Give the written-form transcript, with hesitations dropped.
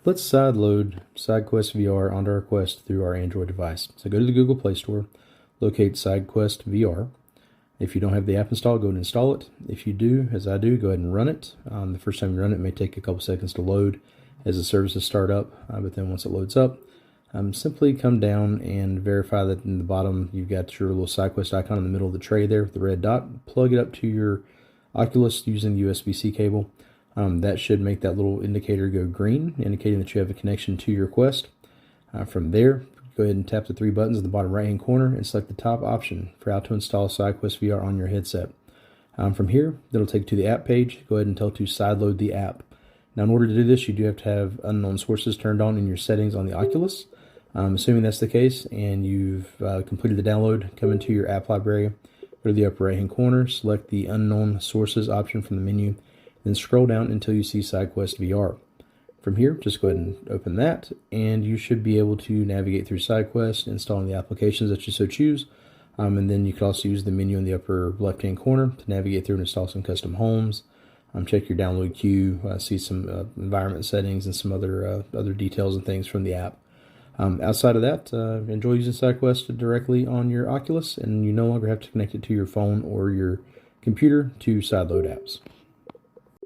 Let's sideload SideQuest VR onto our Quest through our Android device. So go to the Google Play Store, locate SideQuest VR. If you don't have the app installed, go ahead and install it. If you do, as I do, go ahead and run it. The first time you run it, it may take a couple seconds to load as the services start up, but then once it loads up, simply come down and verify that in the bottom you've got your little SideQuest icon in the middle of the tray there with the red dot. Plug it up to your Oculus using the USB-C cable. That should make that little indicator go green, indicating that you have a connection to your Quest. From there, go ahead and tap the three buttons in the bottom right-hand corner and select the top option for how to install SideQuest VR on your headset. From here, that'll take you to the app page. Go ahead and tell it to sideload the app. Now, in order to do this, you do have to have unknown sources turned on in your settings on the Oculus. Assuming that's the case and you've completed the download, come into your app library, go to the upper right-hand corner, select the unknown sources option from the menu, then scroll down until you see SideQuest VR. From here, just go ahead and open that, and you should be able to navigate through SideQuest, installing the applications that you so choose. And then you can also use the menu in the upper left-hand corner to navigate through and install some custom homes. Check your download queue, see some environment settings and some other details and things from the app. Outside of that, enjoy using SideQuest directly on your Oculus, and you no longer have to connect it to your phone or your computer to sideload apps.